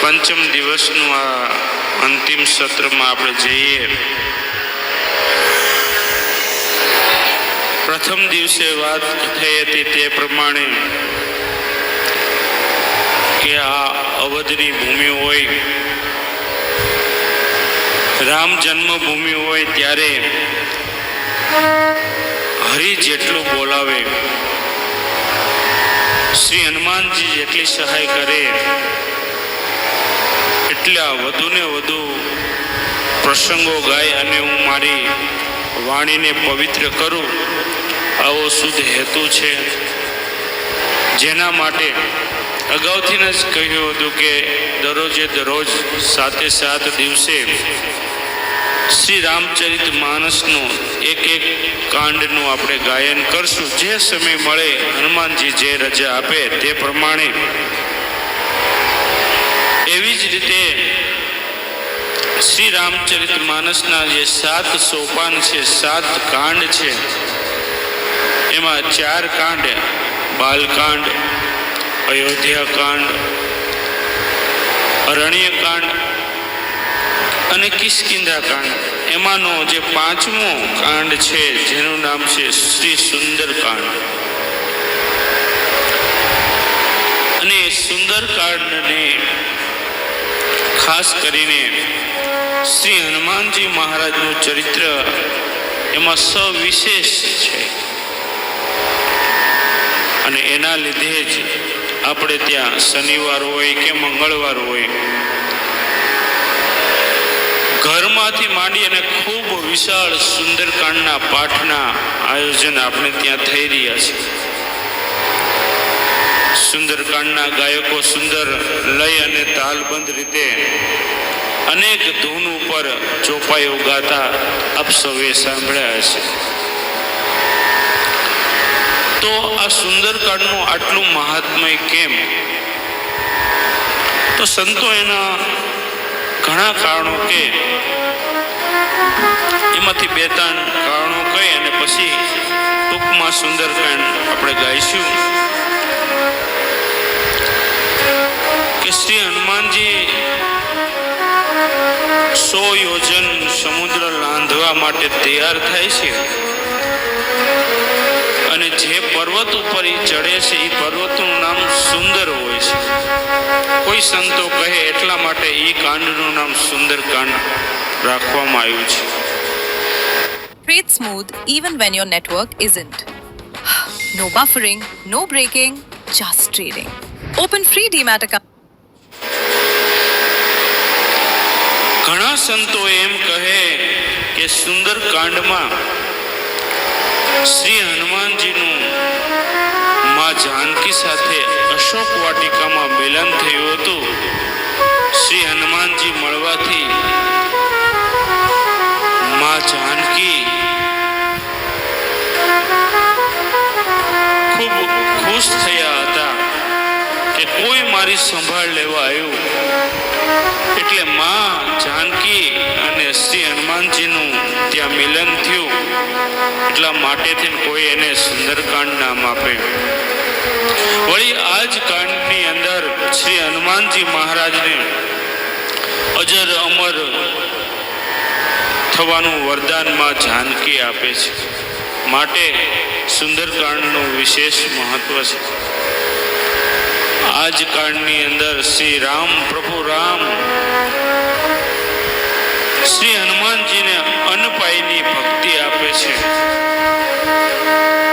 પંચમ દિવસનું આ અંતિમ સત્રમાં આપણે જઈએ. પ્રથમ દિવસે વાત થઈ હતી તે પ્રમાણે કે આ અવધની ભૂમિ હોય, રામ જન્મભૂમિ હોય ત્યારે હરિ જેટલું બોલાવે, શ્રી હનુમાનજી જેટલી સહાય કરે એટલા વધુ ને વધુ પ્રસંગો ગાય અને હું મારી વાણીને પવિત્ર કરું, આવો શુદ્ધ હેતુ છે. જેના માટે અગાઉથી જ કહ્યું હતું કે દરરોજે દરરોજ 7 દિવસે શ્રી રામચરિત માનસનું એક કાંડનું આપણે ગાયન કરશું. જે સમય મળે, હનુમાનજી જે રજા આપે તે પ્રમાણે. એવી જ રીતે શ્રી રામચરિત માનસના જે 7 સોપાન છે, 7 કાંડ છે, એમાં 4 કાંડ બાલકાંડ, અયોધ્યાકાંડ, અરણ્યકાંડ અને કિષ્કિંધાકાંડ. એમાંનો જે 5મો કાંડ છે જેનું નામ છે શ્રી સુંદરકાંડ. અને સુંદરકાંડને ખાસ કરીને શ્રી હનુમાનજી મહારાજનું ચરિત્ર એમાં સવિશેષ છે અને એના લીધે જ આપણે ત્યાં શનિવાર હોય કે મંગળવાર હોય, ઘરમાંથી માંડી અને ખૂબ વિશાળ સુંદરકાંડના પાઠના આયોજન આપણે ત્યાં થઈ રહ્યા છે. સુંદરકાંડના ગાયકો સુંદર લય અને તાલબંધ રીતે અનેક ધૂન ઉપર ચોપાઈઓ ગાતા આપ સૌએ સાંભળ્યા હશે. તો આ સુંદરકાંડનું આટલું મહાત્મય કેમ? તો સંતો એના ઘણા કારણો કે એમાંથી 2-3 કારણો કહી અને પછી ટૂંકમાં સુંદરકાંડ આપણે ગાઈશું. કે શ્રી હનુમાનજી 100 યોજન સમુદ્ર લાંધવા માટે તૈયાર થાય છે અને જે પર્વત ઉપર ચડે છે એ પર્વતનું નામ સુંદર હોય છે. કોઈ સંતો કહે એટલા માટે એ કાંડનું નામ સુંદરકાંડ રાખવામાં આવ્યું છે. Trade smooth even when your network isn't. No buffering, no breaking, just trading. Open free Demat account. ઘણા સંતો એમ કહે કે સુંદરકાંડમાં શ્રી હનુમાનજીનું માં જાનકી સાથે અશોક વાટિકામાં મિલન થયું હતું. શ્રી હનુમાનજી મળવાથી માં જાનકી ખૂબ ખુશ થયા હતા કે કોઈ મારી સંભાળ લેવા આવ્યું. એટલે માં જાનકી અને શ્રી હનુમાનજીનું ત્યાં મિલન થયું. એટલા માટેથી કોઈ એને સુંદરકાંડ નામ આપે. વળી આ જ કાંડની અંદર શ્રી હનુમાનજી મહારાજને અજર અમર થવાનું વરદાન માં જાનકી આપે છે. માટે સુંદરકાંડનું વિશેષ મહત્વ છે. આ જ કાંડની અંદર શ્રી રામ પ્રભુ રામ શ્રી હનુમાનજીને અન્નપાયની ભક્તિ આપે છે.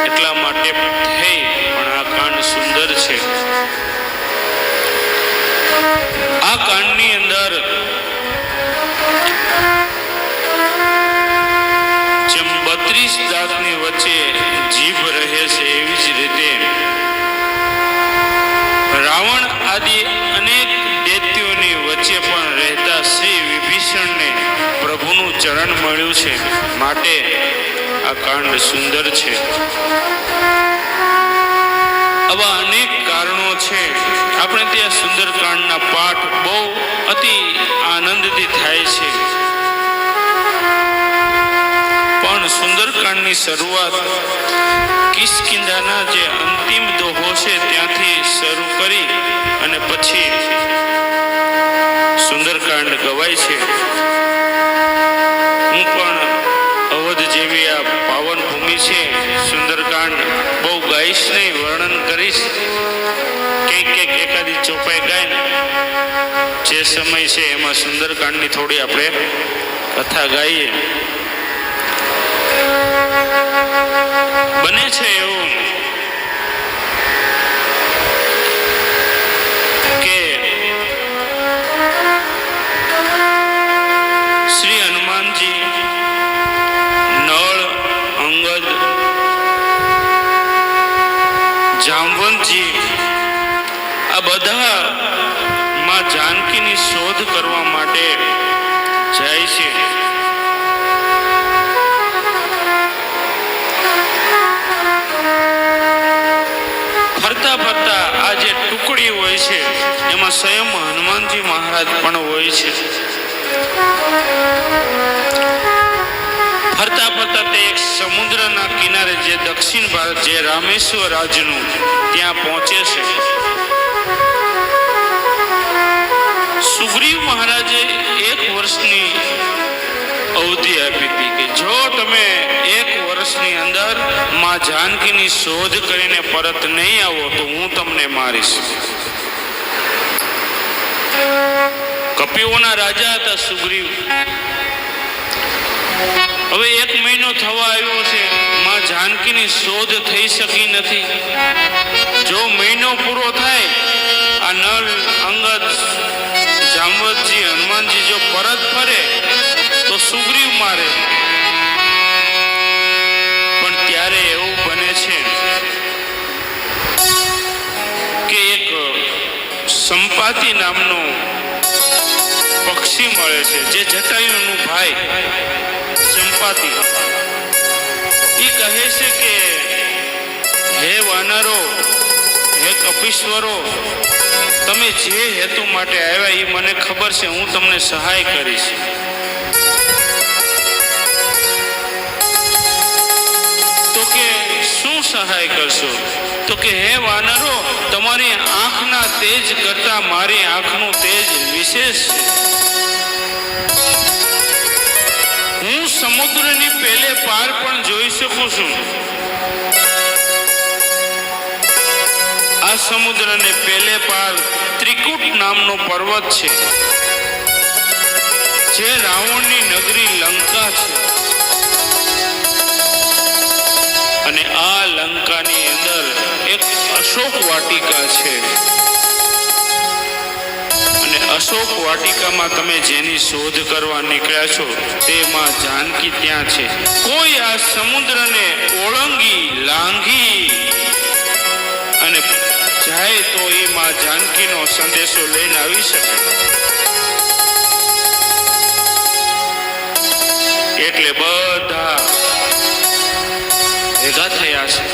એટલા માટે થઈ પણ આ કાંડ સુંદર છે. આ કાંડની અંદર જેમ 32 દાંતની વચ્ચે જીભ રહે છે, એવી જ રીતે રાવણ આદિ અનેક દૈત્યોની વચ્ચે પણ રહેતા શ્રી વિભીષણને પ્રભુનું ચરણ મળ્યું છે. માટે આ કાંડ સુંદર છે. આવા અનેક કારણો છે. આપણે ત્યાં સુંદરકાંડના પાઠ બહુ અતિ આનંદથી થાય છે. પણ સુંદરકાંડની શરૂઆત કિષ્કિંધાના જે અંતિમ દોહો છે ત્યાંથી શરૂ કરી અને પછી સમય છે એમાં સુંદરકાંડની થોડી આપણે કથા ગાઈએ. બને છે એવું કે શ્રી હનુમાનજી, નળ, અંગદ, જામવંતજી આ બધા માં જાનકીની શોધ કરવા માટે જાય છે. ફરતા ફરતા આ જે ટુકડી હોય છે એમાં સ્વયં હનુમાનજી મહારાજ પણ હોય છે. ફરતા ફરતા તે એક સમુદ્રના કિનારે જે દક્ષિણ ભારત જે રામેશ્વર રાજ્યનું ત્યાં પહોંચે છે. સુગ્રીવ મહારાજે 1 વર્ષની અવધિ આપી હતી કે જો તમે 1 વર્ષની અંદર માં જાનકીની શોધ કરીને પરત નહીં આવો તો હું તમને મારીશ. કપિઓના રાજા હતા સુગ્રીવ. હવે 1 મહિનો થવા આવ્યો છે, માં જાનકીની શોધ થઈ શકી નથી. જો મહિનો પૂરો થાય, આ નળ, અંગદ, જામવંતજી, હનુમાનજી જો પરત ફરે તો સુગ્રીવ મારે. પણ ત્યારે એવું બને છે કે એક સંપાતિ નામનો પક્ષી મળે છે, જે જટાયુનું ભાઈ સંપાતિ. એ કહે છે કે હે વાનરો, હે કપીશ્વરો, તમે જે હેતુ માટે આવ્યા એ મને ખબર છે, હું તમને સહાય કરીશ. તો કે શું સહાય કરશો? તો કે હે વાનરો, તમારી આંખના તેજ કરતા મારી આંખનું તેજ વિશેષ છે. હું સમુદ્રની પેલે પાર પણ જોઈ શકું છું. આ સમુદ્રને પેલે પાર ત્રિકૂટ નામનો પર્વત છે, જે રાવણની નગરી લંકા છે. અને આ લંકાની અંદર એક અશોક વાટિકા છે. અને અશોક વાટિકામાં તમે જેની શોધ કરવા નીકળ્યા છો તેમાં જાનકી ત્યાં છે. કોઈ આ સમુદ્રને ઓળંગી, લાંઘી અને જાય તો એ માં જાનકીનો સંદેશો લઈને આવી શકે. એટલે બધા ભેગા થયા છે.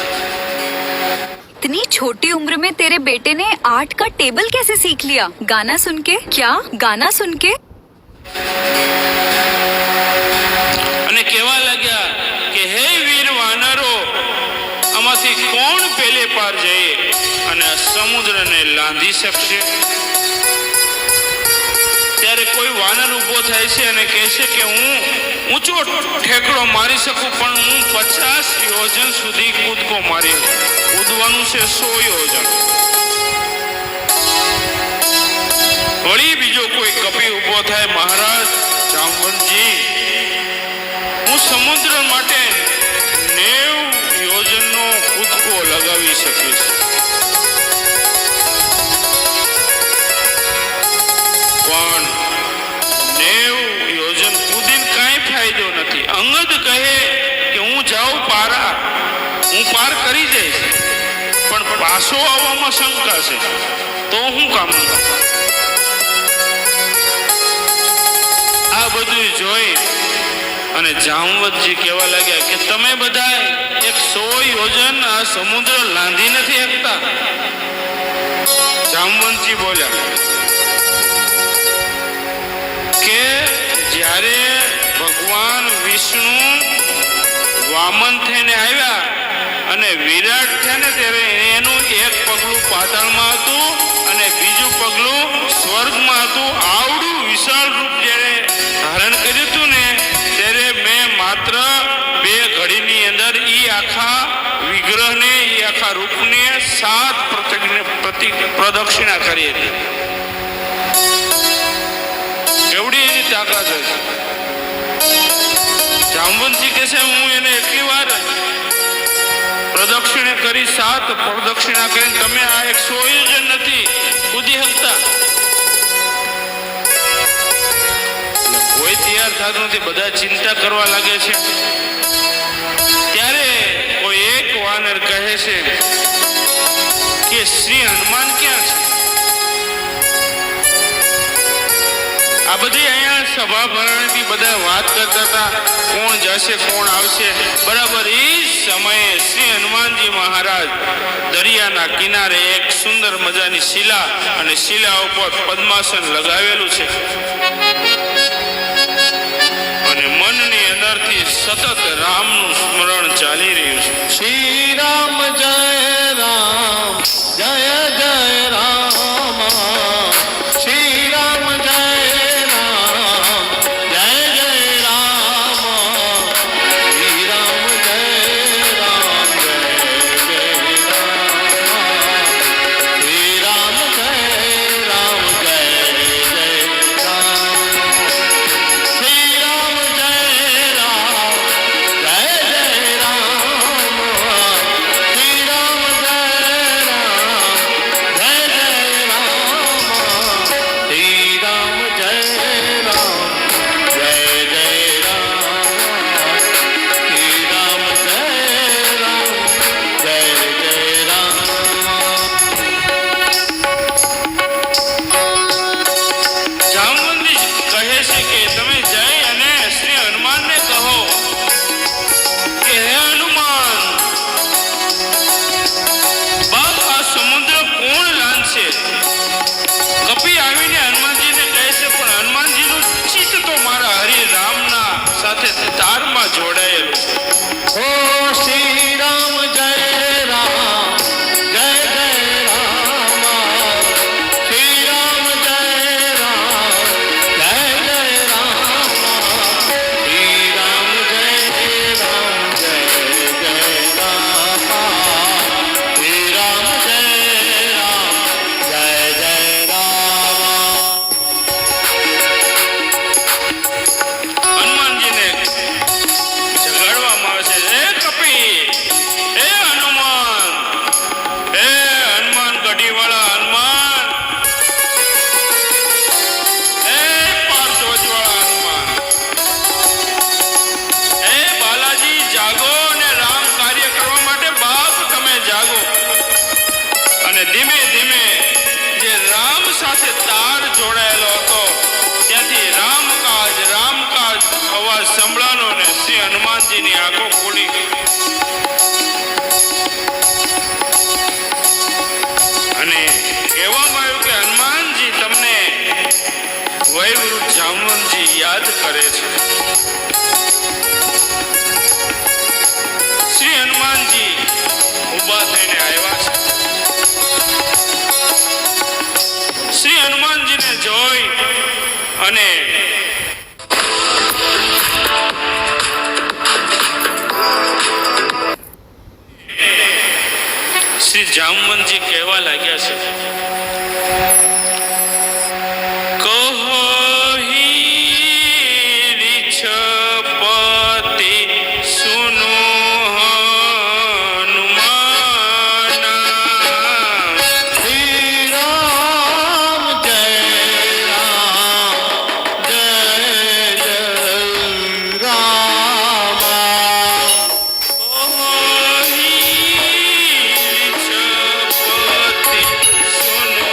इतनी छोटी उम्र में तेरे बेटे ने आर्ट का टेबल कैसे सीख लिया? गाना सुन के? क्या गाना सुन के? અને કહેવા લાગ્યા કે હે વીર વાનરો, આમાંથી કોણ પેલે પાર જઈએ અને આ સમુદ્રને લાંધી શકશે? ત્યારે કોઈ વાનર ઊભો થાય છે અને કહે છે કે હું ઊંચો ઠેકડો મારી શકું, પણ હું 50 યોજન સુધી કૂદકો મારી. કૂદવાનું છે 100 યોજન. વળી બીજો કોઈ કપી ઊભો થાય, મહારાજ જામવંતજી, હું સમુદ્ર માટે 90 યોજનનો કૂદકો લગાવી શકીશ. પણ 90 યોજન કૂદીને કાંઈ ફાયદો નથી. અંગદ કહે કે હું જાઉં પારા, હું પાર કરી જઈશ, પણ પાછો આવવામાં શંકા છે, તો હું કામ. આ બધું જોઈ અને જામવંતજી કહેવા લાગ્યા કે તમે બધા 100 યોજન આ સમુદ્ર લાંધી નથી શકતા. જામવંતજી બોલ્યા કે જ્યારે ભગવાન વિષ્ણુ વામન થઈને આવ્યા અને વિરાટ થયા ને, ત્યારે એનું એક પગલું પાતાળમાં હતું અને બીજું પગલું સ્વર્ગમાં હતું. આવડું વિશાળ રૂપ જ્યારે ધારણ કર્યું હતું ને, ત્યારે મેં માત્ર 2 ઘડીની અંદર ઈ આખા વિગ્રહને, ઈ આખા રૂપને 7 પ્રદક્ષિણા કરી હતી. પ્રદક્ષિણે કરી 7 પ્રદક્ષિણા કરીને તમે આ 100 જ નથી કૂદી શકતા. કોઈ તૈયાર થતું નથી, બધા ચિંતા કરવા લાગે છે. ત્યારે કોઈ એક વાનર કહે છે કે શ્રી હનુમાન ક્યાં છે? આ બધી અહીંયા સભા ભરણીથી બધા વાત કરતા હતા, કોણ જશે કોણ આવશે. બરાબર એ સમયે શ્રી હનુમાનજી મહારાજ દરિયાના કિનારે એક સુંદર મજાની શિલા અને શિલા ઉપર પદ્માસન લગાવેલું છે અને મનની અંદરથી સતત રામનું સ્મરણ ચાલી રહ્યું છે. શ્રી રામ જય રામ જય જય રામ. શ્રી રામ જય રામ જય જય રામ. શ્રી રામ જય રામ જય જય રામ. શ્રી રામ જય રામ જય જય રામ. શ્રી રામ જય રામ જય જય રામ. શ્રી રામ જય રામ જય જય રામ. શ્રી રામ જય રામ જય જય રામ. શ્રી રામ જય રામ જય જય રામ. જામવંતી કહે છે કે તમે જઈ અને શ્રી હનુમાનને કહો કે હે હનુમાન, બાપ આ સમુદ્ર કોણ લાંછે? કપી આવીને હનુમાનજીને કહે છે પણ હનુમાનજીનું ચિત્ત તો મારા હરિ રામના સાથે તારમાં જોડાયેલું છે. ઓ શ્રી રામ જય રામ જય જય રામ. શ્રી રામ જય રામ જય જય રામ. શ્રી રામ જય રામ જય જય રામ. શ્રી રામ જય રામ જય જય રામ. હનુમાનજીને જગાડવામાં આવે છે. હે કપી, હે હનુમાન, હે હનુમાન ગઢીવાળા હનુમાન, હે પાર્થવજવાળા હનુમાન, હે બાલાજી જાગો અને રામ કાર્ય કરવા માટે બાપ તમે જાગો. અને ધીમે ધીમે જે રામ સાથે તાર જોડાયેલો હતો ત્યાંથી રામકાજ અવાજ સંભળાનો ને શ્રી હનુમાનજીની આંખો ખુલી ગઈ અને કહેવામાં આવ્યું કે હનુમાનજી તમને વયવૃદ્ધ જામવંતજી યાદ કરે છે. શ્રી હનુમાનજી ઊભા થઈને આવ્યા છે. શ્રી હનુમાનજીને જોઈ અને શ્રી જામવંતજી કહેવા લાગ્યા છે, કહી રીછપતિ સુનો હનુમાન. શ્રી રામ જય રામ જય જય રામ. કહી રીછપતિ સુનો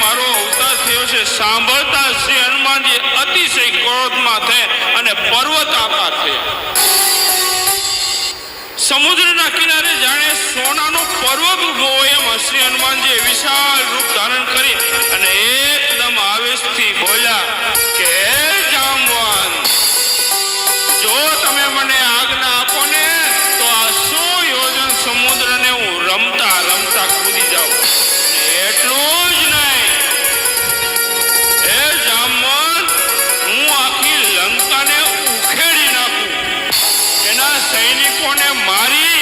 મારો અવતાર થયો છે. સાંભળતા શ્રી હનુમાનજી અતિશય ક્રોધમાં થયા અને પર્વત આકાર થયા. સમુદ્રના કિનારે જાણે સોનાનો પર્વત ઉભો હોય એમ શ્રી હનુમાનજીએ વિશાળ રૂપ ધારણ કરી અને એકદમ આવેશથી બોલ્યા કે હે જાંબવાન, જો તમે મને આજ્ઞા આપો ને તો આ 100 યોજન સમુદ્રને હું રમતા રમતા કૂદી જાઉં. એટલું જ નહીં, હે જાંબવાન, હું આખી લંકાને ઉખેડી નાખું, એના સૈનિકોને મારી,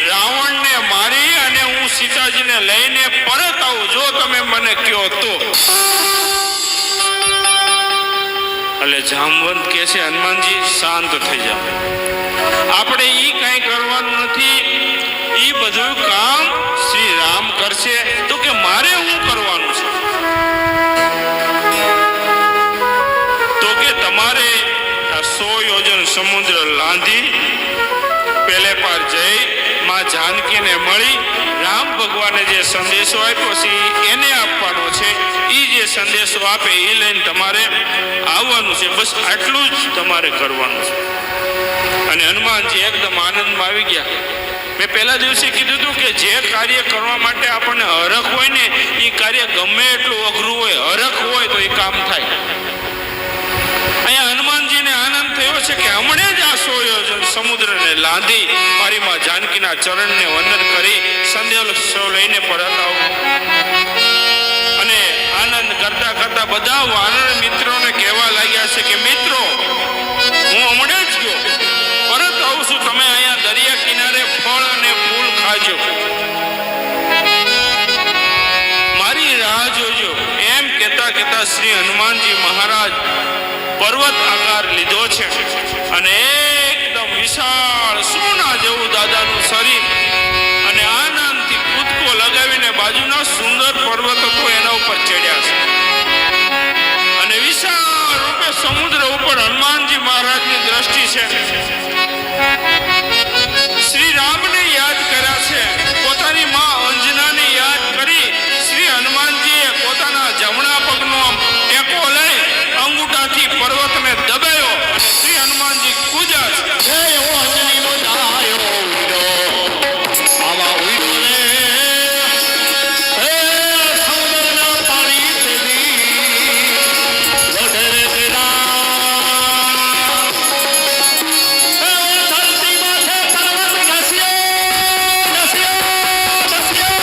રાવણને મારી અને હું સીતાજીને લઈને પરત આવું, જો તમે મને કહો તો. એટલે જાંબવંત કહે છે, હનુમાનજી શાંત થઈ જાઓ, આપણે ઈ કઈ કરવાનું નથી, ઈ બધું કામ શ્રી રામ કરશે. તો કે મારે શું કરવાનું છે? તો કે તમારે આ 100 યોજન સમુદ્ર લાંધી પેલે પાર જઈ માં જાનકીને મળી રામ ભગવાને જે સંદેશો આપ્યો છે એને આપવાનો છે. એ જે સંદેશો આપે એ લઈને તમારે આવવાનું છે. બસ આટલું જ તમારે કરવાનું છે. અને હનુમાનજી એકદમ આનંદમાં આવી ગયા. મેં પહેલા દિવસે કીધું હતું કે જે કાર્ય કરવા માટે આપણને હરખ હોય ને એ કાર્ય ગમે એટલું અઘરું હોય, હરખ હોય તો એ કામ થાય. અહીંયા હનુમાનજીને આનંદ થયો છે કે હમણે જ આ 100 યોજન સમુદ્રને લાંધી મારી માં જાનકીના ચરણને વંદન કરી સંદેશો લઈને પરત આવું. અને આનંદ કરતા કરતા બધા વાનર મિત્રોને કહેવા લાગ્યા છે કે મિત્રો, હું હમણે જ ગયો, પરત આવું છું, તમે અહીંયા દરિયા કિનારે ફળ અને ફૂલ ખાજો, મારી રાહ જોજો. એમ કહેતા કહેતા શ્રી હનુમાનજી મહારાજ પર્વત આકાર લીધો છે અને એકદમ વિશાળ સોના જેવું દાદાનું શરીર અને આનંદથી કૂદકો લગાવીને બાજુના સુંદર પર્વત હતો એના ઉપર ચડ્યા છે. અને વિશાળ રૂપે સમુદ્ર ઉપર હનુમાનજી મહારાજની દ્રષ્ટિ છે. શ્રી રામને યાદ કર્યા છે, પોતાની માં અંજનાને યાદ કરી શ્રી હનુમાનજીએ પોતાના જમણા પગનો ટેકો લઈ અંગૂઠાથી પર્વતને દબાયો અને શ્રી હનુમાનજી કૂદ્યા છે. હે એવો અંજનીનો ડાયો ઉડ્યો, આવા ઉડ્યો રે, હે સમુદ્રના પાણી તેદી વઢે રે તેરા, હે ધરતી માથે પર્વત ઘસ્યો, ઘસ્યો, ઘસ્યો,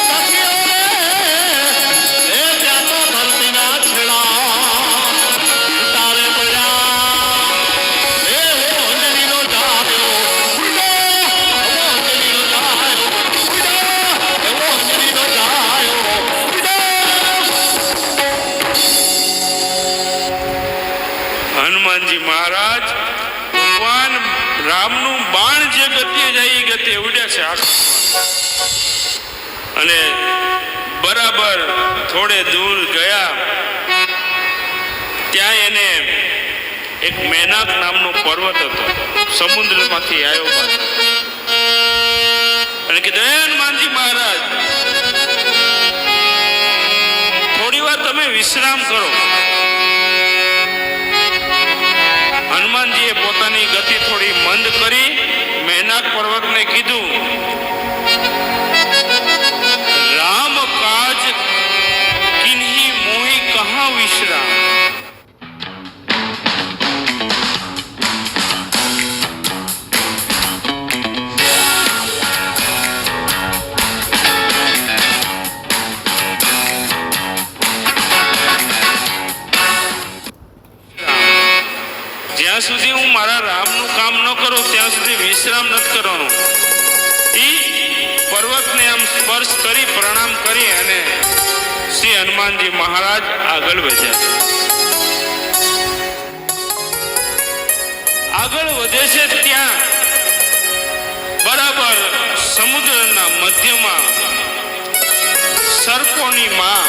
ઘસ્યો રે, હે ત્યાં તો ધરતીના છેડા તારે પડ્યા. હે એવો અંજનીનો ડાયો ઉડ્યો, એવો અંજનીનો ડાયો ઉડ્યો, એવો અંજનીનો ડાયો ઉડ્યો. હનુમાનજી મહારાજ ભગવાન રામનું બાણ જે ગતિએ જાય એ ગતિએ ઉડ્યા છે આકાશમાં. અને બરાબર થોડે દૂર ગયા ત્યાં એને એક મેનાક નામનો પર્વત હતો, સમુદ્રમાંથી આવ્યો પાછો. અને કીધું, હે હનુમાનજી મહારાજ, થોડી વાર તમે વિશ્રામ કરો. હનુમાનજીએ પોતાની ગતિ થોડી મંદ કરી મેનાક પર્વતને કીધું, રામ કાજ કિન્હી મોહી કહા વિશ્રામ. જ્યાં સુધી હું મારા રામનું કામ ન કરું ત્યાં સુધી વિશ્રામ નથી કરવાનો. ઈ પર્વતને આમ સ્પર્શ કરી પ્રણામ કરી અને શ્રી હનુમાનજી મહારાજ આગળ વધ્યા. આગળ વધે છે ત્યાં બરાબર સમુદ્રના મધ્યમાં સર્પોની માં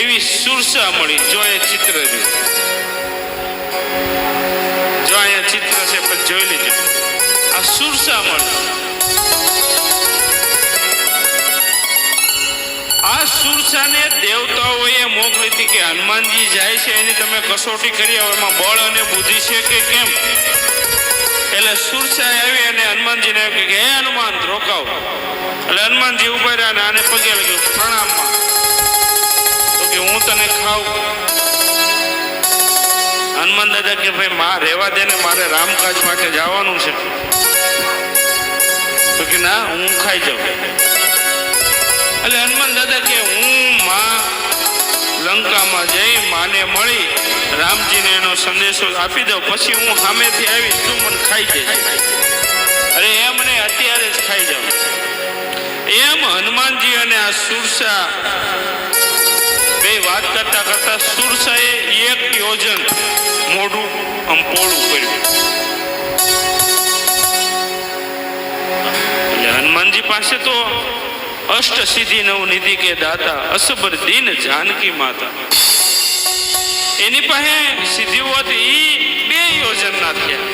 એવી સુરસા મળી. જો એ ચિત્ર જો અહીંયા ચિત્ર છે પણ જોઈ લેજો. આ સુરસા મળી સુરસાને દેવતાઓએ મોકલી હતી કે હનુમાનજી જાય છે એની તમે કસોટી કરી આવો, એમાં બળ અને બુદ્ધિ છે કે કેમ. એટલે સુરસાએ આવી અને હનુમાનજીને કહ્યું કે હે હનુમાન રોકાવ. એટલે હનુમાનજી ઉભા રહ્યા અને આને પગે લાગ્યું પ્રણામમાં. તો કે હું તને ખાઉં. હનુમાન દાદા કે ભાઈ માં રહેવા દે ને, મારે રામકાજ માટે જવાનું છે. તો કે ના હું ખાઈ જાઉં. એટલે હનુમાન દાદા કે હું માં લંકામાં જઈ માને મળી રામજીને એનો સંદેશો આપી દઉં, પછી હું સામેથી આવીશ, તું મને ખાઈ જઈશ. અરે એમને અત્યારે જ ખાઈ જાઉં. એમ હનુમાનજી અને આ સુરસા બે વાત કરતા કરતા સુરસાએ 1 યોજન મોઢું પોળું કર્યું. એટલે હનુમાનજી પાસે તો અષ્ટ સિદ્ધિ નવ નિધિ કે દાતા અસબર દીન જાનકી માતા, એની પાસે સિદ્ધિઓ હતી. 2 યોજન ના થયા.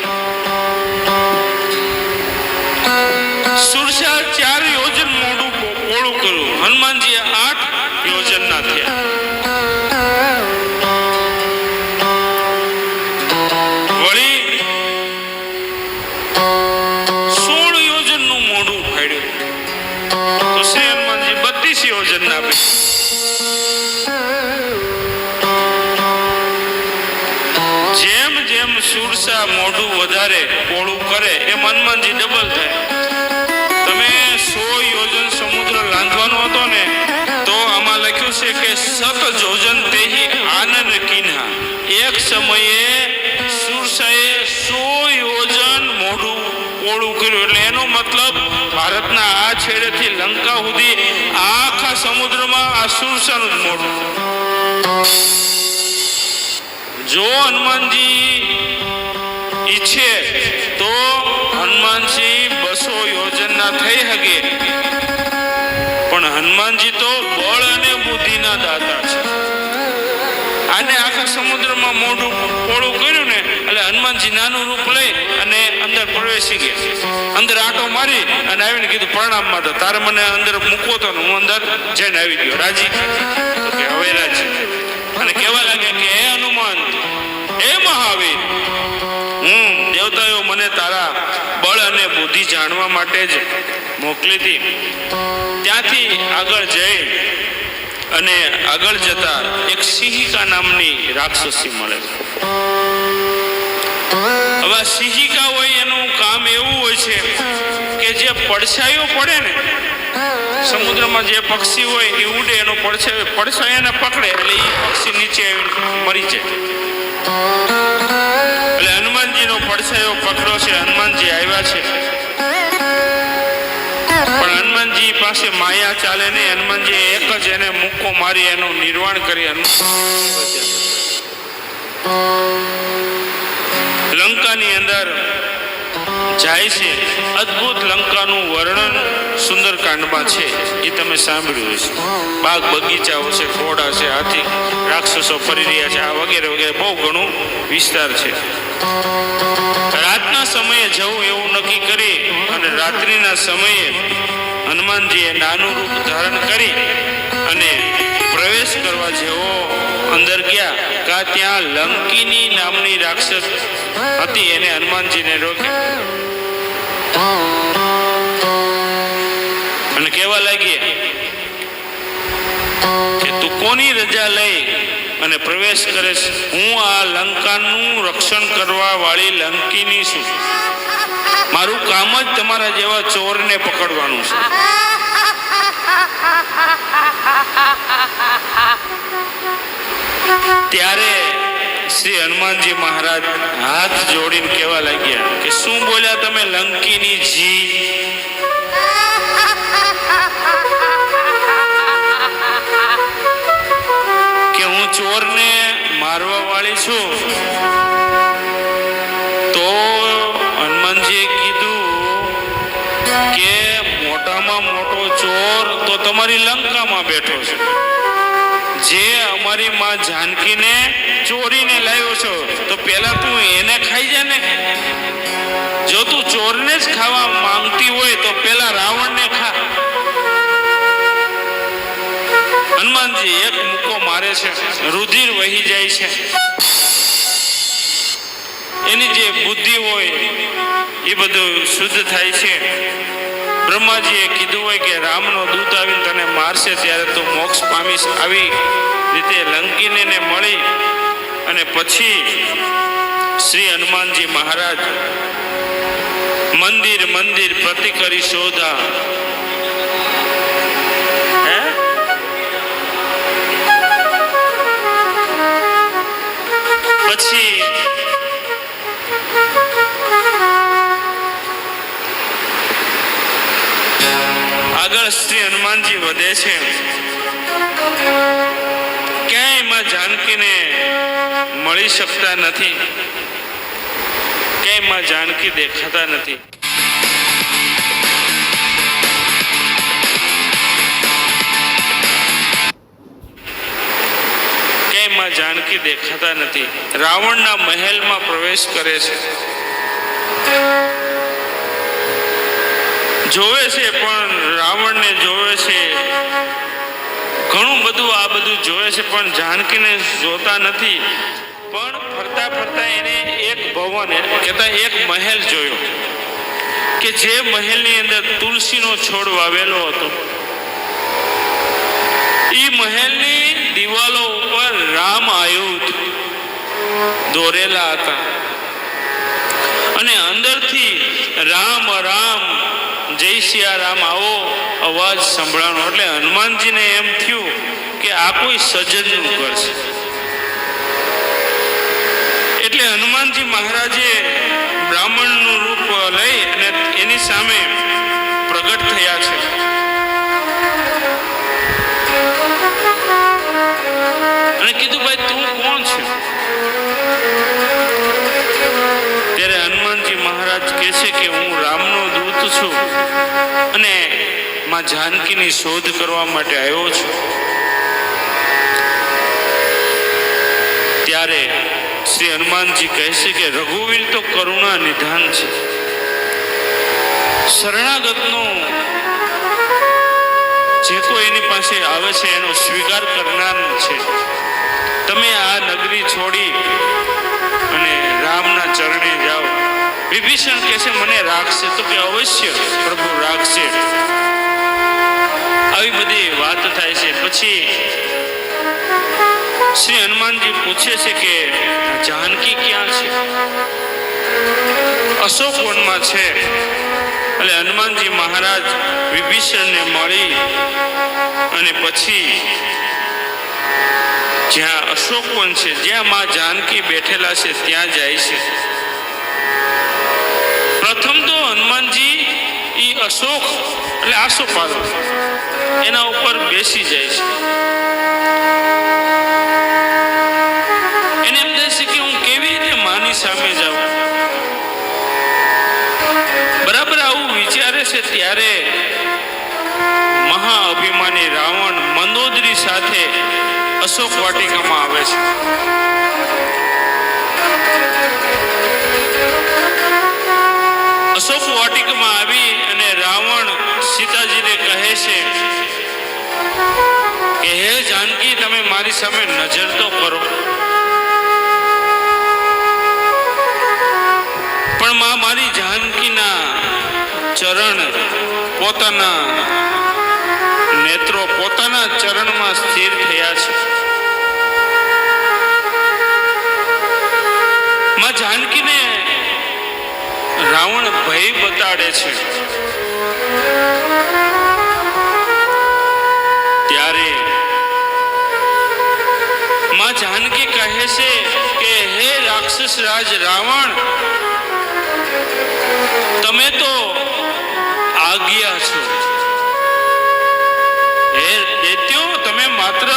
સુરસા 4 યોજન મોઢું પોળું કર્યું. હનુમાનજી 8 યોજન ના થયા. વળી 16 યોજન નું મોઢું ફાડ્યું. તો શ્રી હનુમાનજી 32 યોજન ના આપે. જેમ જેમ સુરસા મોઢું વધારે પોળું કરે એમ હનુમાનજી ડબલ થાય. તમે 100 યોજન સમુદ્ર લાંઘવાનો હતો ને, તો આમાં લખ્યું છે કે 7 યોજન તેહી આનંદ કિન્હા. એક સમયે સુરસાએ 100 યોજન મોઢું પોળું કર્યું. એટલે એનો મતલબ ભારતના આ છેડેથી લંકા સુધી આખા સમુદ્રમાં આ સુરસાનું જ મોઢું. જો હનુમાનજી ઈચ્છે તો હનુમાનજી 200 યોજનના થઈ શકે, પણ હનુમાનજી તો બળ અને બુદ્ધિના દાતા છે. આને આખા સમુદ્રમાં મોઢું પોળું કર્યું ને, એટલે હનુમાનજી નાનું રૂપ લઈ અને અંદર પ્રવેશી ગયા. અંદર આંટો મારી અને આવીને કીધું પ્રણામ માતા, તારે મને અંદર મૂકવો તો હું અંદર જઈને આવી ગયો. રાજી? તો કે હવે રાજી. અને કહેવા લાગે કે હે હનુમાન, હે મહાવીર, હું દેવતાઓ મને તારા બળ અને બુદ્ધિ જાણવા માટે જ મોકલી હતી. ત્યાંથી આગળ જઈ અને આગળ જતા એક સિંહિકા નામની રાક્ષસી મળે. હવે સિંહિકા હોય એનું કામ એવું હોય છે કે જે પડછાયો પડે ને, સમુદ્રમાં જે પક્ષી હોય એ ઉડે, એનો પડછાયાને પકડે એટલે એ પક્ષી નીચે મરી જાય. એટલે હનુમાનજીનો પડછાયો પકડો છે. હનુમાનજી આવ્યા છે, પણ હનુમાનજી પાસે માયા ચાલે નહીં. હનુમાનજી એક જ એને મુક્કો મારી એનું નિર્વાણ કરી લંકાની અંદર જાય છે. અદ્ભુત લંકાનું વર્ણન સુંદરકાંડમાં છે, એ તમે સાંભળ્યું હશે. બાગ બગીચાઓ છે, ઘોડા છે, હાથી, રાક્ષસો ફરી રહ્યા છે, આ વગેરે વગેરે બહુ ઘણું વિસ્તાર છે. રાતના સમયે જવું એવું નક્કી કરી અને રાત્રિના સમયે હનુમાનજીએ નાનું રૂપ ધારણ કરી અને પ્રવેશ કરવા જેવો અંદર ગયા કા ત્યાં લંકિની નામની રાક્ષસ હતી. એને હનુમાનજીને રોક્યા અને કહેવા લાગી કે તું કોની રજા લઈ અને પ્રવેશ કરે છે? હું આ લંકાનું રક્ષણ કરવા વાળી લંકિની છું. મારું કામ જ તમારા જેવા ચોરને પકડવાનું છે. ત્યારે શ્રી હનુમાનજી મહારાજ હાથ જોડીને કહેવા લાગ્યા કે શું બોલ્યા તમે લંકિની જી? કે હું ચોરને મારવા વાળી છું? તો હનુમાનજીએ કીધું કે મોટામાં મોટો ચોર તો તમારી લંકામાં બેઠો છે, જે અમારી માં જાનકીને ચોરીને લાવ્યો છો, તો પેલા તું એને ખાઈ જા ને. જો તું ચોરને જ ખાવા માંગતી હોય તો પેલા રાવણને ખા. હનુમાનજી એક મુક્કો મારે છે, રુધિર વહી જાય છે. એની જે બુદ્ધિ હોય એ બધું શુદ્ધ થાય છે. બ્રહ્માજીએ કીધું હોય કે રામનો દૂત આવીને તને મારશે ત્યારે તું મોક્ષ પામીશ. આવી રીતે લંકીને મળી અને પછી શ્રી હનુમાનજી મહારાજ મંદિર મંદિર પ્રતિ કરી શોધા. પછી આગળ શ્રી હનુમાનજી વધે છે. ક્યાંય માં જાનકીને મળી શકતા નથી, ક્યાંય માં જાનકી દેખાતા નથી. ક્યાંય માં જાનકી દેખાતા નથી. રાવણના મહેલમાં પ્રવેશ કરે છે, જોવે છે પણ રાવણને જોવે છે, ઘણું બધું આ બધું જોવે છે પણ જાનકીને જોતા નથી. પણ ફરતા ફરતા એને એક ભવન કહેતા એક મહેલ જોયો કે જે મહેલની અંદર તુલસીનો છોડ વાવેલો હતો. એ મહેલની દિવાલો ઉપર રામ આયુધ દોરેલા હતા અને અંદરથી રામ રામ જય સિયારામ આવો અવાજ સંભળાણો. એટલે હનુમાનજીને એમ થયું કે આ કોઈ સજ્જનનું ઘર છે. એટલે હનુમાનજી મહારાજે બ્રાહ્મણનું રૂપ લઈ અને એની સામે પ્રગટ થયા છે. અને કીધું ભાઈ તું કોણ છે? ત્યારે હનુમાનજી મહારાજ કહે છે કે હું રામનો દૂત છું અને માં જાનકીની શોધ કરવા માટે આવ્યો છું. ત્યારે શ્રી હનુમાનજી કહે છે કે રઘુવીર તો કરુણા નિધાન છે, શરણાગતનો જે કોઈ એની પાસે આવે છે એનો સ્વીકાર કરનાર છે. તમે આ નગરી છોડી અને રામના ચરણે જાઓ. વિભીષણ કહે છે મને રાખશે? તો કે અવશ્ય પ્રભુ રાખશે. આવી બધી વાત થાય છે. પછી શ્રી હનુમાનજી પૂછે છે કે જાનકી ક્યાં છે? અશોક વનમાં છે. એટલે હનુમાનજી મહારાજ વિભીષણને મળી અને પછી જ્યાં અશોક વન છે, જ્યાં માં જાનકી બેઠેલા છે ત્યાં જાય છે. પ્રથમ તો હનુમાનજી એ અશોક એટલે આસોપાલવ એના ઉપર બેસી જાય છે. એને એમ થાય છે કે હું કેવી રીતે માની સામે જાઉં. બરાબર આવું વિચારે છે ત્યારે મહાઅભિમાની રાવણ મંદોદરી સાથે અશોક વાટિકામાં આવે છે. અશોક વાટિકામાં આવી અને રાવણ સીતાજીને કહે છે કે હે જાનકી તમે મારી સામે નજર તો કરો. પણ માં મારી જાનકીના ચરણ પોતાના નેત્રો પોતાના ચરણમાં સ્થિર થયા છે. માં જાનકીને રાવણ ભય બતાડે છે. ત્યારે માં જાનકી કહે છે કે હે રાક્ષસ રાજ રાવણ, તમે તો આજ્ઞા છો. હે દૈત્યો તમે માત્ર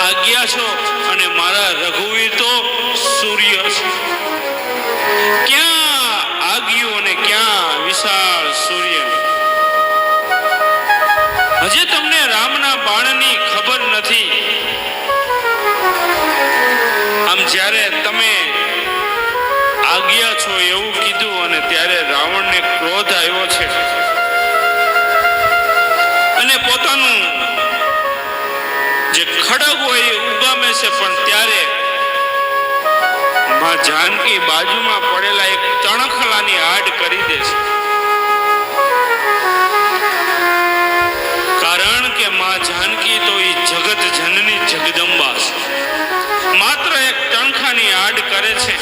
આજ્ઞા છો અને મારા રઘુવીર તો સૂર્ય છે. ક્યાં આજ્ઞા અને ક્યાં વિશાળ સૂર્ય. હજી તમને રામના બાણની ખબર નથી. આમ જ્યારે તમે આજ્ઞા છો એવું કીધું અને ત્યારે રાવણને ક્રોધ આવ્યો છે, પણ ત્યારે માં જાનકી બાજુમાં પડેલા એક તણખલાની આડ કરી દે છે. કારણ કે માં જાનકી તો એ જગત જનની જગદંબા છે. માત્ર એક તણખાની આડ કરે છે.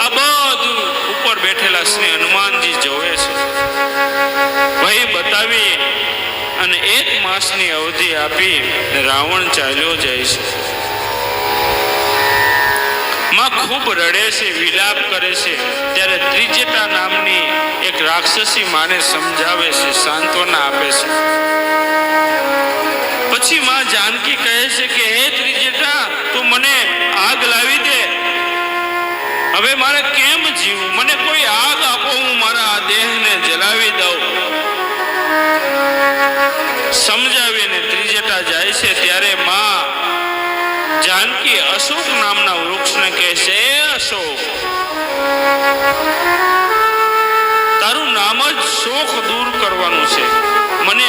આ બધું ઉપર બેઠેલા શ્રી હનુમાનજી જોવે છે. ભય બતાવી અને 1 માસની અવધિ આપી રાવણ ચાલ્યો જાય છે. માં ખૂબ રડે છે, વિલાપ કરે છે. ત્યારે ત્રિજટા નામની એક રાક્ષસી માને સમજાવે છે, સાંત્વના આપે છે. પછી માં જાનકી કહે છે કે હે ત્રિજટા, તું મને આગ લાવી દે. હવે મારે કેમ જીવવું? મને કોઈ આગ આપો, હું મારા આ દેહને જલાવી દઉં. સમજાવીને ત્રિજટા જાય છે. ત્યારે માં જાનકી અશોક નામના વૃક્ષને કહે છે, એ અશોક, તારું નામ જ શોક દૂર કરવાનું છે. મને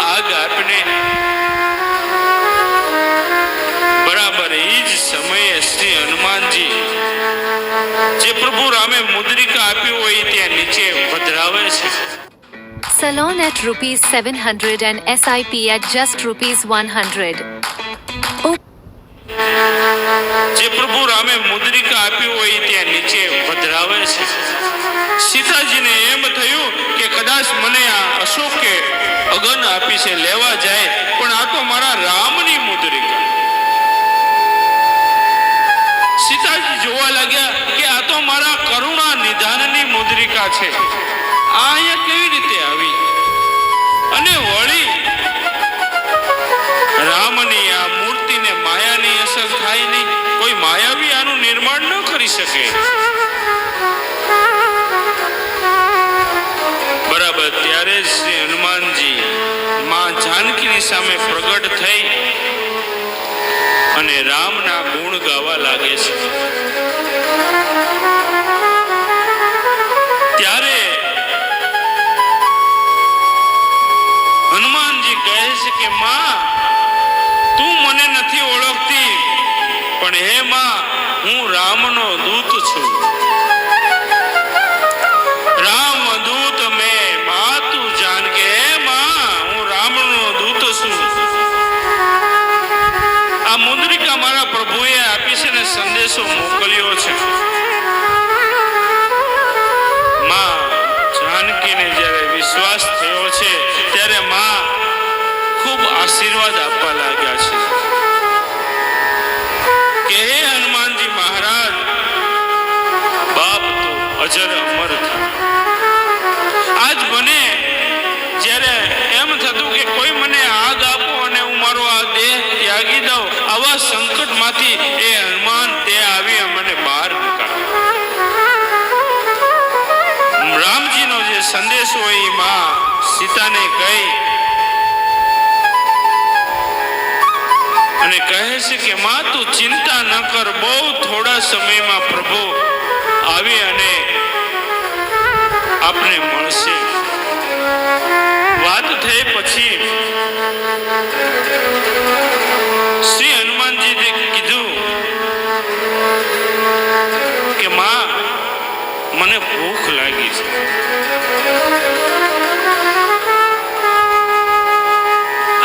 આગ આપને. બરાબર એ જ સમયે શ્રી હનુમાનજી જે પ્રભુ રામે મુદ્રિકા આપી હોય ત્યાં નીચે પધરાવે છે. Salon at ₹700 and SIP at just ₹100. જે પ્રભુ રામે મુદ્રિકા આપી હોય ત્યાં નીચે પધરાવે છે. સીતાજીને એમ થયું કે કદાચ મને આ અશોકે અગન આપી છે, લેવા જાય, પણ આ તો મારા રામની મુદ્રિકા. સીતાજી જોવા લાગ્યા કે આ તો મારા કરુણા નિધાનની મુદ્રિકા છે. આ અહીંયા કેવી રીતે આવી? અને વળી રામની આ મૂર્તિને માયાની અસર થાય નહીં. કોઈ માયાવી આનું નિર્માણ ન કરી શકે. બરાબર ત્યારે જ શ્રી હનુમાનજી માં જાનકીની સામે પ્રગટ થઈ અને રામના ગુણ ગાવા લાગે છે. ત્યારે હનુમાનજી કહે છે કે માં, તું મને નથી ઓળખતી, પણ હે માં, હું રામનો દૂત છું. રામ દૂત મેં માતું જાનકે. હે માં, હું રામનો દૂત છું. આ મુદ્રિકા મારા પ્રભુએ આપી છે ને સંદેશો મોકલ્યો છે. માં જાનકીને જ્યારે વિશ્વાસ થયો છે ત્યારે માં ખૂબ આશીર્વાદ આપવા લાગ્યા છે કે હે હનુમાનજી મહારાજ, બાપ તો અજર અમર થા. આજ મને જ્યારે એમ થતું કે કોઈ મને આગ આપો અને હું મારો આ દેહ ત્યાગી દઉં, આવા સંકટમાંથી એ હનુમાન તે આવી મને બહાર નીકાળ્યો. રામજીનો જે સંદેશો હોય એ માં સીતાને કહી અને કહે છે કે માં, તું ચિંતા ન કર, બહુ થોડા સમયમાં પ્રભુ આવી અને આપને મળશે. વાત થઈ પછી શ્રી હનુમાનજીએ કીધું કે માં, મને ભૂખ લાગી છે.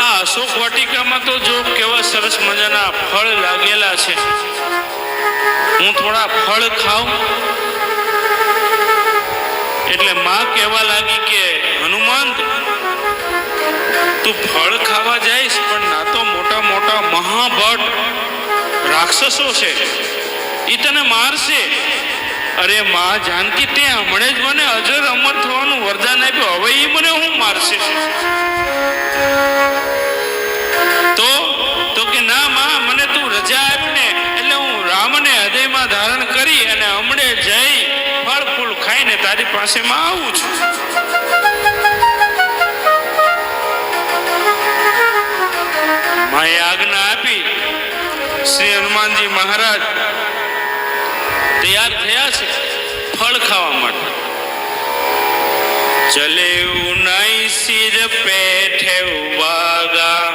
આ અશોક વાટિકામાં તો જો કેવા સરસ મજાના ફળ લાગેલા છે, હું થોડા ફળ ખાઉં. એટલે માં કહેવા લાગી કે હનુમાન, તું ફળ ખાવા જઈશ, પણ ના તો મોટા મોટા મહાભટ રાક્ષસો છે, એ તને મારશે. અરે માં જાનકી, તે હમણે જ મને અજર અમર થવાનું વરદાન આપ્યું, હવે એ મને હું મારશે? તો કે ના માં, મને તું રજા આપને, એટલે હું રામને હૃદયમાં ધારણ કરી અને હમણે જઈ ફળ ફૂલ ખાઈને તારી પાસે માં આવું છું. માએ આજ્ઞા આપી. શ્રી હનુમાનજી મહારાજ તૈયાર થયા છે ફળ ખાવા માટે. ચલે ઉનાઈ સિર પેઠે ઉવાગા,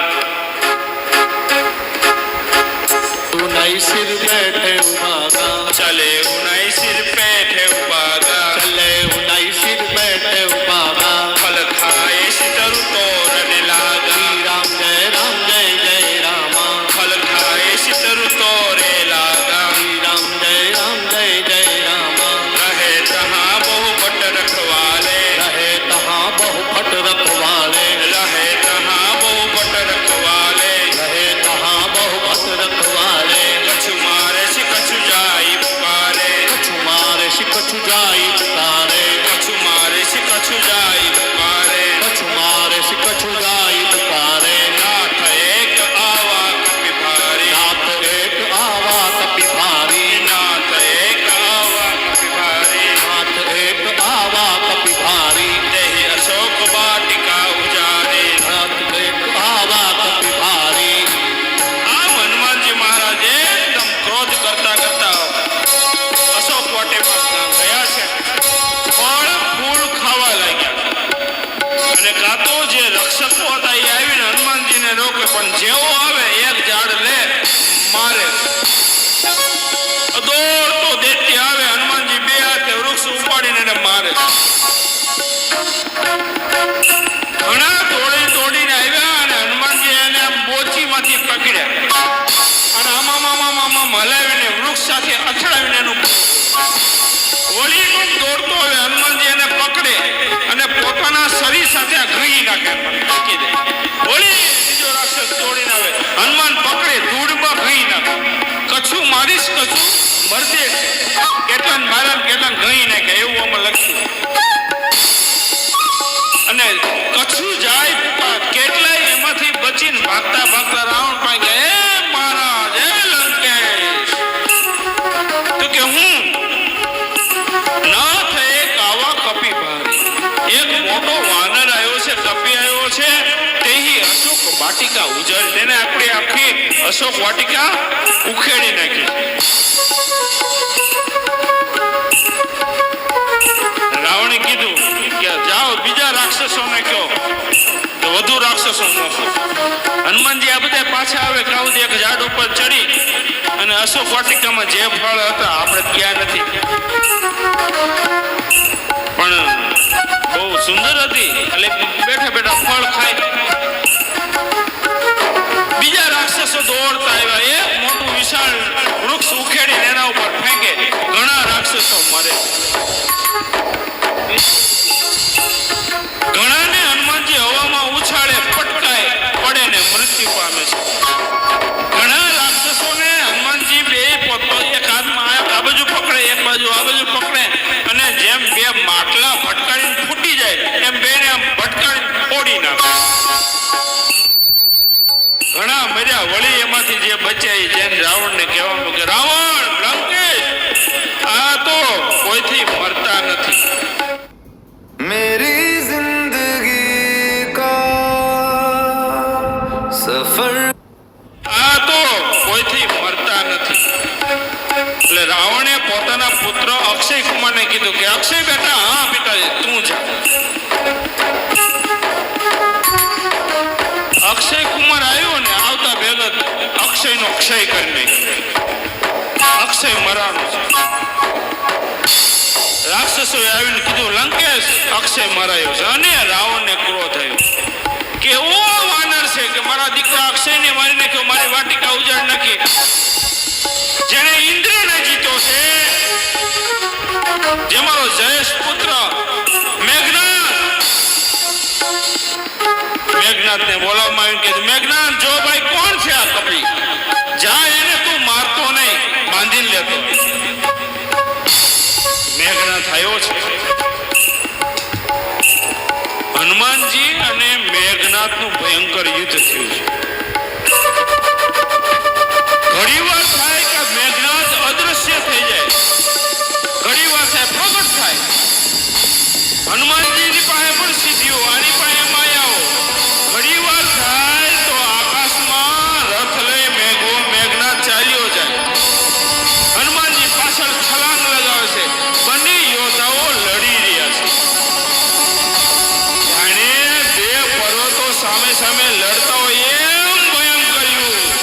ઉનાઈ સિર બેઠે ઉભાગા ચલે ઉનાઈ સિર પેઠે ઉભાગા ચલે ઉનાઈ સિર બેઠે ઉભાગા ફલ ખાય સિતરુ તોરને લાગા શ્રી રામ જય રામા ફલ ખાય સિતરુ તોરે લાગા શ્રી રામ જય રામા રહે તહા બહુ બટ રખવાલે રહે તહાં બહુ ભટ રખવાલે રહે તહા બહુ બટ રખવાલે રહે તહાં બહુ ભટ રખવાલે કછુ મારે છે કછુ જાય પુકારે કછુ મારે શી કછુ જાય પુકારે કછુ મારે છે કછુ જાય પુકારે કછુ મારે શી કછુ જાય પુકારે નાથ એક આવા કપી ભારી નાથ એક આવા કપી ભારી નાથ એક આવા કપી ભારી નાથ એક આવા કપી ભારી દેહી અશોક વાટિકા ઉજારે નાથ એક આવા કપી ભારી આમ હનુમાનજી મહારાજ એકદમ ક્રોધ કરતા કરતા અશોક વાટિકા ગયા છે ફળ ફૂલ ખાવા લાગ્યા અને કાતો જે રક્ષકો હતા એ આવીને હનુમાનજીને રોકે પણ જેવો આવે એક ઝાડ લે મારે દોડતો દૈત્ય આવે હનુમાનજી બે હાથે વૃક્ષ ઉપાડીને એને મારે ઘણા દોડીને આવ્યા અને હનુમાનજી એને આમ બોચીમાંથી પકડ્યા અને આમાં હલાવીને વૃક્ષ સાથે અથડાવીને એનું વળી દોડતો હવે હનુમાનજી એને પકડે અને પોતાના શરીર સાથે આ ઘી નાખે મૂકી દે વળી બીજો રાક્ષસ દોડીને આવે હનુમાન પકડે ધૂળમાં ઘી નાખે કછું મારીશ કછું મરદે કેટલા મારા કેટલા ઘી નાખે એવું આમાં લખ્યું અને કછું જાય કેટલાય એમાંથી બચીને ભાગતા ભાગતા રાવણ પાસે ગયા હે મહારાજ હે લંકેશ તો કે હું નાથ એક આવા કપી ભારી એક મોટો વાનર આવ્યો છે કપી આવ્યો છે તેહી અશોક વાટિકા ઉજળ તેને આપણે આખી અશોક વાટિકા ઉખેડી નાખી રાવણે કીધું કે જાઓ બીજા રાક્ષસોને કહો તો વધુ રાક્ષસો મોકલો હનુમાનજી આ બધા પાછા આવે કાઉદ એક ઝાડ ઉપર ચડી અને અશોક વાટિકામાં જે ફળ હતા આપણે ક્યાં નથી પણ બહુ સુંદર હતી એટલે બેઠા બેઠા ફળ ખાય બીજા રાક્ષસો દોડતા આવ્યા એક મોટું વિશાળ વૃક્ષ ઉખેડીને એના ઉપર ફેંકે ઘણા રાક્ષસો મરે ઘણાને હનુમાનજી હવામાં ઉછાળે પટકાય પડે ને મૃત્યુ પામે છે ઘણા રાક્ષસોને હનુમાનજી બે પોતો એક હાથમાં આ બાજુ પકડે એક બાજુ આ બાજુ પકડે અને જેમ બે માટલા ભટકાડીને ફૂટી જાય એમ બેને આમ ભટકાડીને ફોડી નાખે ઘણા મર્યા વળી એમાંથી જે બચ્યા જેમ રાવણને કહેવાનું કે રાવણ લંકેશ આ તો કોઈથી મરતા નથી मेरी जिंदगी का सफर આ તો કોઈથી મરતા નથી એટલે રાવણે પોતાના પુત્ર અક્ષય કુમારને કીધું કે અક્ષય બેટા હા પિતાજી તું જા અક્ષય કુમાર આવ્યો ને આવતા ભેગા અક્ષયનો ક્ષય કરી નાખ્યો અક્ષય મરાનો છે રાક્ષસોએ આવીને કીધું લંકેશ અક્ષય મરાયો છે અને રાવણને ક્રોધ થયો કે એવો વાનર છે કે મારા દીકરા અક્ષયને મારી નાખ્યો મારી વાટિકા ઉજાડ નાખી જેને ઇન્દ્રને જીતો છે જે મારો જયેશ પુત્ર મેઘનાથને બોલાવવામાં આવ્યું કે મેઘનાથ જો ભાઈ કોણ છે આ કપી જા એને તું મારતો નહીં બાંધી લેતો મેઘનાથ આવ્યો છે હનુમાનજી અને મેઘનાથનું ભયંકર યુદ્ધ થયું છે ઘણીવાર થાય કે મેઘનાથ અદૃશ્ય થઈ જાય ઘણીવાર થાય પ્રગટ થાય હનુમાનજીની પાસે પણ સિદ્ધિઓ આની પાસે માયાઓ ઘણીવાર થાય તો આકાશમાં રથ લઈ મેઘનાથ ચાલ્યો જાય હનુમાનજી પાછળ છલાંગ લગાવે છે બંને યોદ્ધાઓ લડી રહ્યા છે જાણે બે પર્વતો સામે સામે લડતા હોય એમ ભયંકર યુદ્ધ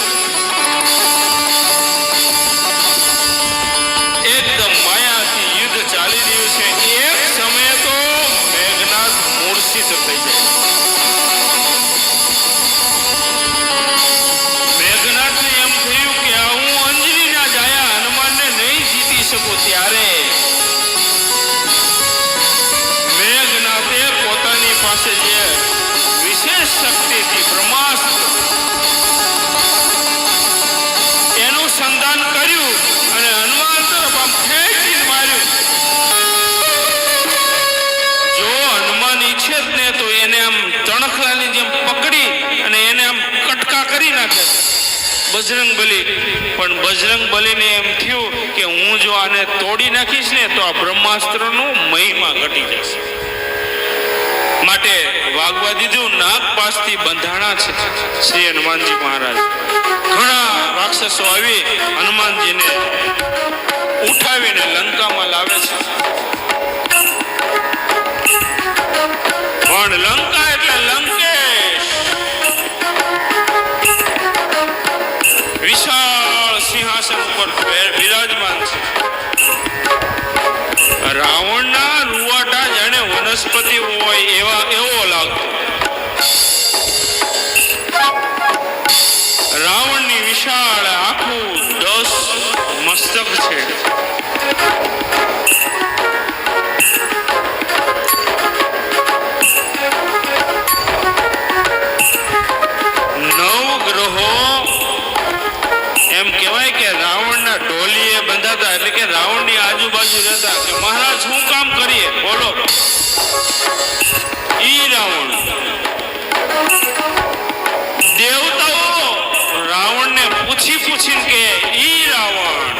જ ને તો એને આમ તણખલાની જેમ પકડી અને એને આમ કટકા કરી નાખે બજરંગબલી. પણ બજરંગબલીને એમ થયું કે હું જો આને તોડી નાખીશ ને તો આ બ્રહ્માસ્ત્રનો મહિમા ઘટી જશે. માટે વાગવા દીધું. નાગપાશથી બંધાણા છે શ્રી હનુમાનજી મહારાજ. ઘણા રાક્ષસો આવી હનુમાનજીને ઉઠાવીને લંકામાં લાવે છે. પણ લંકા એટલે લંકેશ. વિશાળ સિંહાસન ઉપર બિરાજમાન છે. રાવણના રૂવાટા જાણે વનસ્પતિ હોય એવો લાગતો. રાવણની વિશાળ આખું 10 મસ્તક છે. એમ કહેવાય કે રાવણના ઢોલીએ બંધાતા, એટલે કે રાવણની આજુબાજુ રહેતા કે મહારાજ શું કામ કરીએ બોલો. ઈ રાવણ દેવતાઓ રાવણને પૂછીને કે ઈ રાવણ,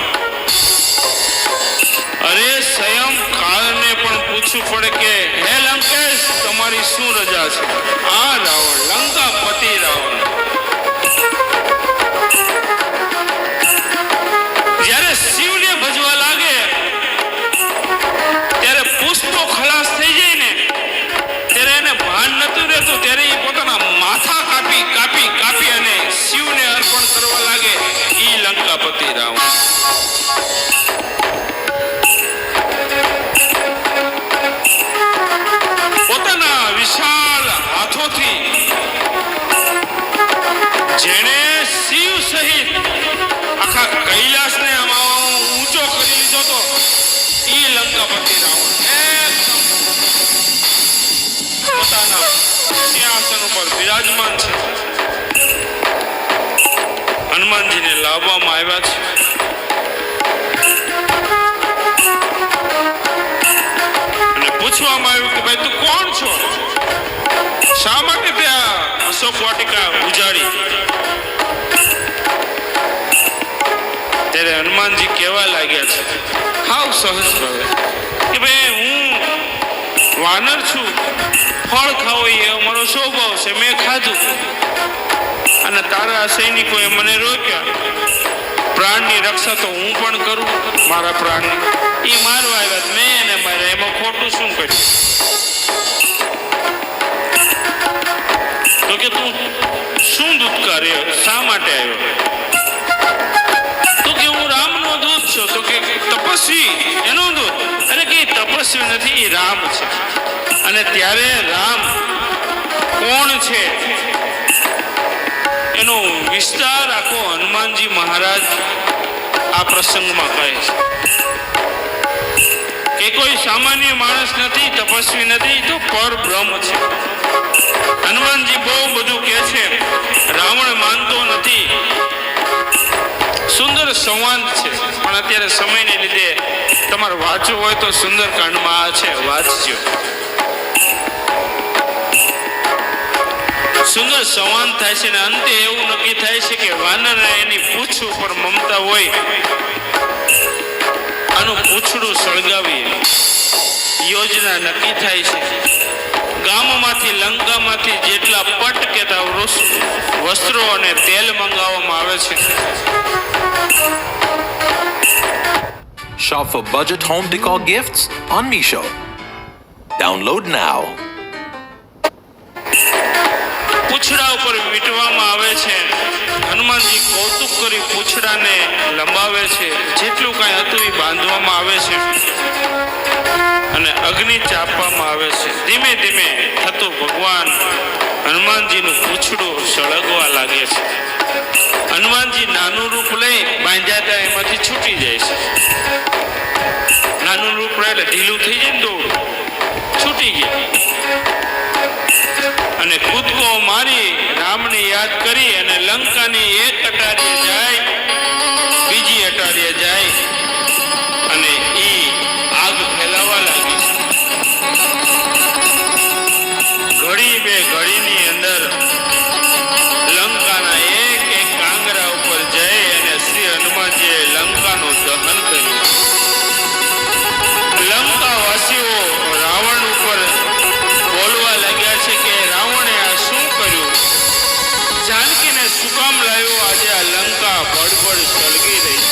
અરે સ્વયં કાળને પણ પૂછવું પડે કે હે લંકેશ તમારી શું રજા છે. આ રાવણ લંકાપતિ રાવણ જ્યારે શિવને ભજવા લાગે ત્યારે પુષ્પો ખલાસ થઈ જાય ને ત્યારે એને ભાન નતું રહેતું. ત્યારે એ પોતાના માથા કાપી અને શિવને અર્પણ કરવા લાગે. ઈ લંકાપતિ રાવણ. પોતાના વિશાળ હાથોથી જેણે શિવ સહિત આખા કૈલાસને ઊંચો કરી લીધો તો ઈ લંકાપતિ રાવણ પોતાના સિંહાસન ઉપર બિરાજમાન છે. હનુમાનજીને લાવવામાં આવ્યા છે. અને પૂછવામાં આવ્યું કે ભાઈ તું કોણ છો, શા માટે ત્યાં અશોક વાટિકા ઉજાડી. ત્યારે હનુમાનજી કહેવા લાગ્યા છે હાવ સહજ ભાવે કે ભાઈ હું વાનર છું, ફળ ખાવો એ અમારો સ્વભાવ છે, મેં ખાધું અને તારા સૈનિકોએ મને રોક્યા. પ્રાણની રક્ષા તો હું પણ કરું, મારા પ્રાણની. એ મારવા આવ્યા, મેં એને માર્યા, એમાં ખોટું શું કર્યું. તો કે તું શું દૂત કર્યો, શા માટે આવ્યો. તો કે તપસ્વી એનો દૂત. અરે કે તપસ્વી નથી, રામ છે. અને ત્યારે રામ કોણ છે એનો વિસ્તાર આખો હનુમાનજી મહારાજ આ પ્રસંગમાં કહે છે કે કોઈ સામાન્ય માણસ નથી, તપસ્વી નથી, તો પરબ્રહ્મ છે. હનુમાનજી બહુ બધું કહે છે. રાવણ માનતો નથી. સુંદર સંવાદ છે, પણ અત્યારે સમયને લીધે તમારે વાંચવું હોય તો સુંદરકાંડમાં આ છે, વાંચજો. સુંદર સંવાદ થાય છે ને અંતે એવું નક્કી થાય છે કે વાનરને એની પૂંછ ઉપર મમતા હોય, આનું પૂંછડું સળગાવી યોજના નક્કી થાય છે. ગામમાંથી લંકામાંથી જેટલા પટ કેતા વસ્ત્રો અને તેલ મંગાવવામાં આવે છે. Shop for budget home decor gifts on Meesho. Download now. પૂંછડા ઉપર વીંટવામાં આવે છે. હનુમાનજી કૌતુક કરી પૂંછડાને લંબાવે છે. જેટલું કાંઈ હતું એ બાંધવામાં આવે છે અને અગ્નિ ચાપવામાં આવે છે. ધીમે ધીમે થતું ભગવાન હનુમાનજીનું પૂંછડું સળગવા લાગે છે. હનુમાનજી નાનું રૂપ લઈ બાંધ્યા એમાંથી છૂટી જાય છે. નાનું રૂપ એટલે ઢીલું થઈ જાય ને દોડું છૂટી ગયા અને કૂદકો મારી રામને યાદ કરી અને લંકાની એક અટારીએ જાય, બીજી અટારીએ જાય અને આગ ફેલાવા લાગી. બે ઘડીની અંદર લંકાના એક એક કાંગરા ઉપર જઈ અને શ્રી હનુમાનજીએ લંકાનું દહન કર્યું. લંકાવાસીઓ રાવણ ઉપર બોલવા લાગ્યા છે કે રાવણે આ શું કર્યું? જાનકીને શું કામ લાવ્યો? આજે આ લંકા બળબડ સળગી રહી.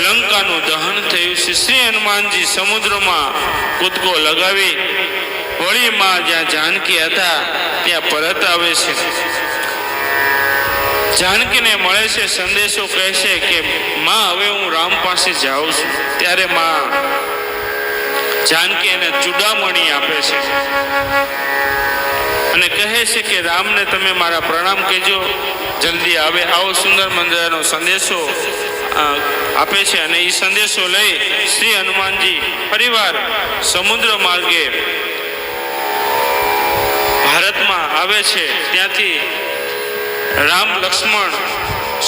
લંકાનું દહન થયું છે. શ્રી હનુમાનજી સમુદ્રમાં કૂદકો લગાવી હોળીમાં જ્યાં જાનકી હતા ત્યાં પરત આવે છે. જાનકીને મળે છે સંદેશો, કહે છે કે માં હવે હું રામ પાસે જાઉં છું. ત્યારે માં જાનકી એને ચૂડામણી આપે છે અને કહે છે કે રામને તમે મારા પ્રણામ કહેજો, જલ્દી આવે. આવો સુંદર મંદિરનો સંદેશો આપે છે અને એ સંદેશો લઈ શ્રી હનુમાનજી ફરીવાર સમુદ્ર માર્ગે ભારતમાં આવે છે. ત્યાંથી રામ, લક્ષ્મણ,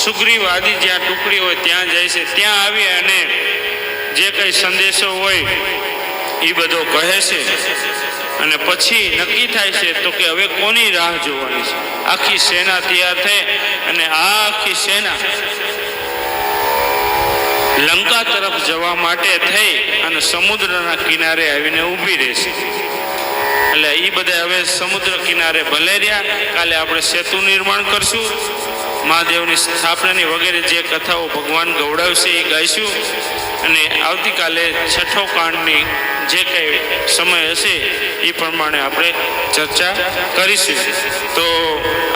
સુગ્રીવ આદિ જ્યાં ટુકડી હોય ત્યાં જાય છે. ત્યાં આવી અને જે કંઈ સંદેશો હોય એ બધો કહે છે અને પછી નક્કી થાય છે તો કે હવે કોની રાહ જોવાની છે. આખી સેના તૈયાર થઈ અને આ આખી સેના લંકા તરફ જવા માટે થઈ અને સમુદ્રના કિનારે આવીને ઊભી રહેશે. એટલે એ બધા હવે સમુદ્ર કિનારે ભલે રહ્યા. કાલે આપણે સેતુ નિર્માણ કરશું, મહાદેવની સ્થાપનાની વગેરે જે કથાઓ ભગવાન ગૌડાવશે એ ગાઈશું અને આવતીકાલે છઠ્ઠો કાંડની જે કંઈ સમય હશે એ પ્રમાણે આપણે ચર્ચા કરીશું. તો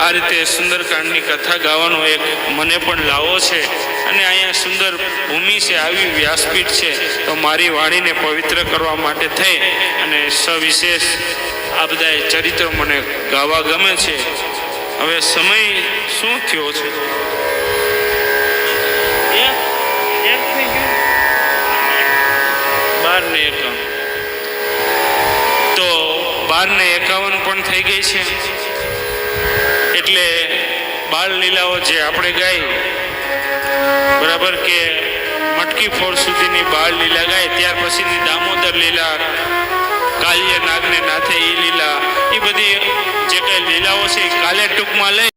આ રીતે સુંદરકાંડની કથા ગાવાનો એક મને પણ લાવો છે અને અહીંયા સુંદર ભૂમિ છે, આવી વ્યાસપીઠ છે. તો મારી વાણીને પવિત્ર કરવા માટે થઈ અને સવિશેષ આ બધા ચરિત્રો મને ગાવા ગમે છે. હવે સમય શું થયો છે? 12:51. તો 12:51 પણ થઈ ગઈ છે. એટલે બાળ લીલાઓ જે આપણે ગાઈ, બરાબર કે મટકી ફોર સુધીની બાળ લીલા ગાય, ત્યાર પછીની દામોદર લીલા, કાલ્ય નાગને નાથે એ લીલા, એ બધી જે કઈ લીલાઓ છે કાલે ટૂંકમાં લઈ